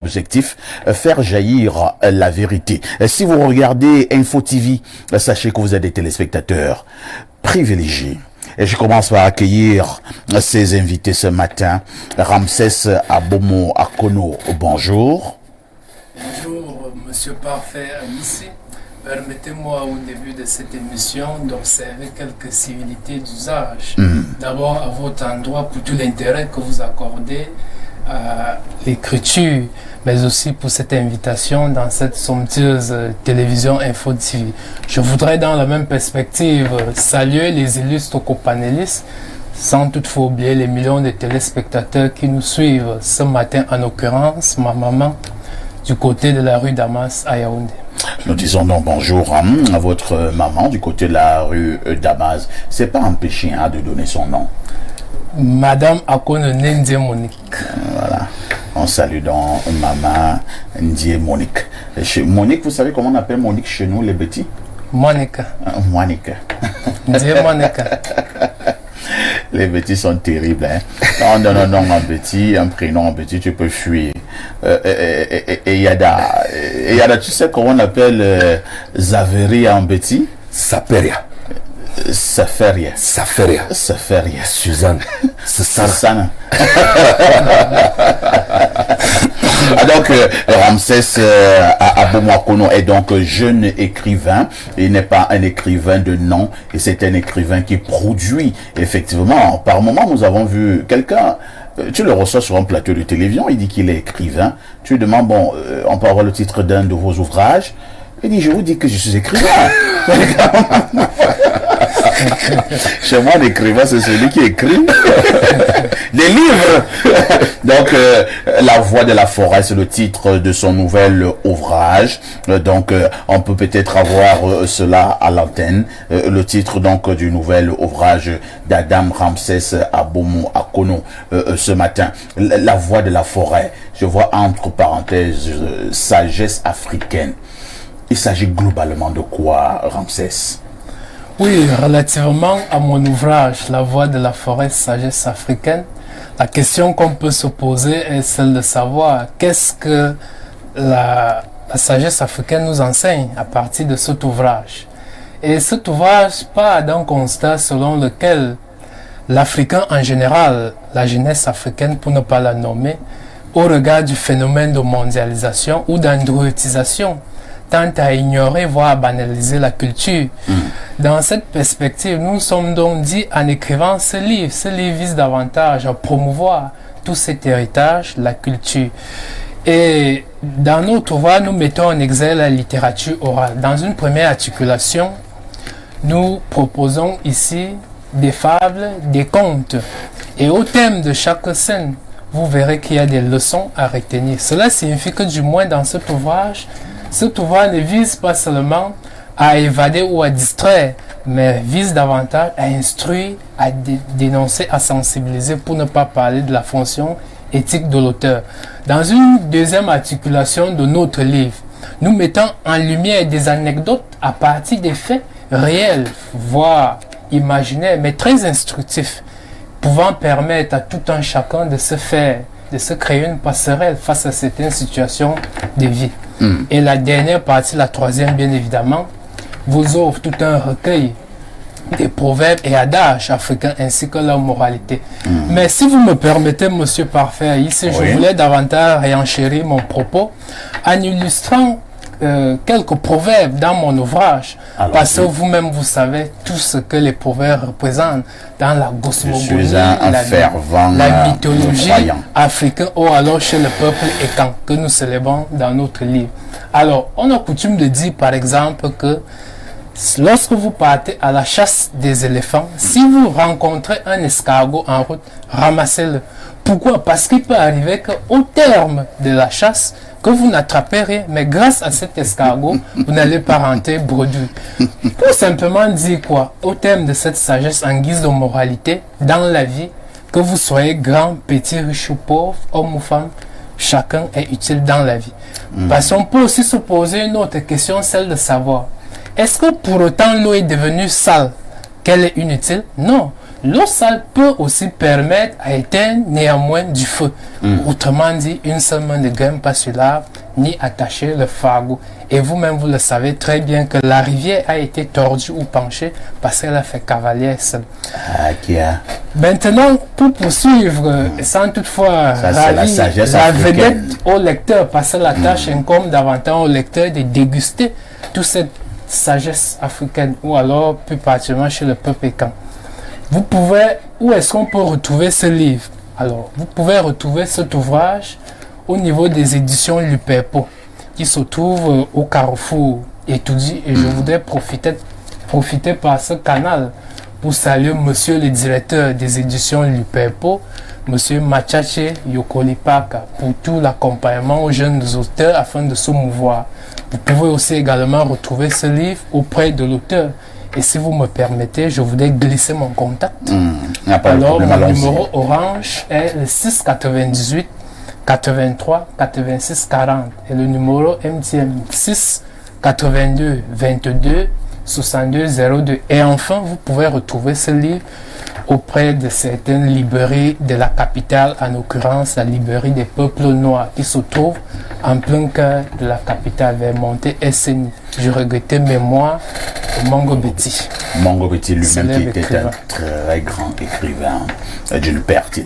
Objectif, faire jaillir la vérité. Si vous regardez Info TV, sachez que vous êtes des téléspectateurs privilégiés. Et je commence par accueillir ces invités ce matin. Ramsès Abomo Akono, bonjour. Bonjour, Monsieur Parfait Amissi. Permettez-moi au début de cette émission d'observer quelques civilités d'usage. D'abord à votre endroit pour tout l'intérêt que vous accordez à l'écriture, mais aussi pour cette invitation dans cette somptueuse télévision Info TV. Je voudrais dans la même perspective saluer les illustres copanélistes, sans toutefois oublier les millions de téléspectateurs qui nous suivent ce matin, en l'occurrence ma maman du côté de la rue Damas à Yaoundé. Nous disons donc bonjour à votre maman du côté de la rue Damas. C'est pas empêché de donner son nom. Madame Akono Ndie Monique. Voilà. On salue donc maman Ndie Monique. Monique, vous savez comment on appelle Monique chez nous, les petits? Monique. Monique. Ndie Monique. Les petits sont terribles. On donne un nom en petit, un prénom en petit, tu peux fuir. Et Yada, tu sais comment on appelle Zaveri en petit? Saperia. Saferia. Saferia. Saferia. Suzanne. Susanne. Donc, Ramsès Abomo Akono est donc jeune écrivain. Il n'est pas un écrivain de nom, et c'est un écrivain qui produit. Effectivement, par moment, nous avons vu quelqu'un, tu le reçois sur un plateau de télévision, il dit qu'il est écrivain. Tu lui demandes, bon, on peut avoir le titre d'un de vos ouvrages. Il dit, je vous dis que je suis écrivain. Chez moi, l'écrivain, c'est celui qui écrit des livres. Donc, La Voix de la forêt, c'est le titre de son nouvel ouvrage. Donc, on peut peut-être avoir cela à l'antenne. Le titre donc du nouvel ouvrage d'Adam Ramsès Abomo Akono ce matin. La Voix de la forêt. Je vois entre parenthèses sagesse africaine. Il s'agit globalement de quoi, Ramsès? Oui, relativement à mon ouvrage, La Voix de la forêt, sagesse africaine, la question qu'on peut se poser est celle de savoir qu'est-ce que la sagesse africaine nous enseigne à partir de cet ouvrage. Et cet ouvrage part d'un constat selon lequel l'Africain en général, la jeunesse africaine pour ne pas la nommer, au regard du phénomène de mondialisation ou d'androïtisation, tend à ignorer, voire à banaliser la culture. Dans cette perspective, nous sommes donc dit en écrivant ce livre vise davantage à promouvoir tout cet héritage, la culture. Et dans notre ouvrage, nous mettons en exergue la littérature orale. Dans une première articulation, nous proposons ici des fables, des contes. Et au thème de chaque scène, vous verrez qu'il y a des leçons à retenir. Cela signifie que du moins dans cet ouvrage ne vise pas seulement à évader ou à distraire, mais vise davantage à instruire, à dénoncer, à sensibiliser, pour ne pas parler de la fonction éthique de l'auteur. Dans une deuxième articulation de notre livre, nous mettons en lumière des anecdotes à partir des faits réels, voire imaginaires, mais très instructifs, pouvant permettre à tout un chacun de se créer une passerelle face à certaines situations de vie. Et la dernière partie, la troisième bien évidemment, vous offre tout un recueil des proverbes et adages africains ainsi que leur moralité. Mais si vous me permettez, Monsieur Parfait, ici, je voulais davantage réenchérir mon propos en illustrant quelques proverbes dans mon ouvrage. Alors, parce que vous-même, vous savez tout ce que les proverbes représentent dans la cosmogonie, la mythologie africaine, ou alors chez le peuple écan, que nous célébrons dans notre livre. Alors, on a coutume de dire, par exemple, que lorsque vous partez à la chasse des éléphants, si vous rencontrez un escargot en route, ramassez-le. Pourquoi? Parce qu'il peut arriver qu'au terme de la chasse, que vous n'attrapez rien, mais grâce à cet escargot, vous n'allez pas rentrer bredouille. Pour simplement dire quoi? Au terme de cette sagesse en guise de moralité, dans la vie, que vous soyez grand, petit, riche ou pauvre, homme ou femme, chacun est utile dans la vie. Parce qu'on peut aussi se poser une autre question, celle de savoir, est-ce que pour autant l'eau est devenue sale, qu'elle est inutile? Non. L'eau sale peut aussi permettre à éteindre néanmoins du feu. Autrement dit, une seule main ne gagne pas sur l'arbre ni attacher le fardeau. Et vous-même, vous le savez très bien que la rivière a été tordue ou penchée parce qu'elle a fait cavalière seule. Maintenant, pour poursuivre, sans toutefois ravir la vedette au lecteur, parce que la tâche incombe davantage au lecteur de déguster toute cette sagesse africaine, ou alors plus particulièrement chez le peuple écan. Vous pouvez, où est-ce qu'on peut retrouver ce livre? Alors, vous pouvez retrouver cet ouvrage au niveau des éditions Luperpo, qui se trouve au Carrefour Étoudi, et je voudrais profiter par ce canal pour saluer monsieur le directeur des éditions Luperpo, monsieur Machache Yokolipaka, pour tout l'accompagnement aux jeunes auteurs afin de se mouvoir. Vous pouvez aussi également retrouver ce livre auprès de l'auteur. Et si vous me permettez, je voudrais glisser mon contact. Alors, mon numéro orange est le 698 83 86 40 et le numéro MTN 6 82 22 62 02. Et enfin, vous pouvez retrouver ce livre auprès de certaines librairies de la capitale, en l'occurrence la librairie des peuples noirs qui se trouve en plein cœur de la capitale, vers Monté SNI. Je regrettais mémoire de Mongo Betty. Mongo Betty lui-même qui était un très grand écrivain d'une pertinence.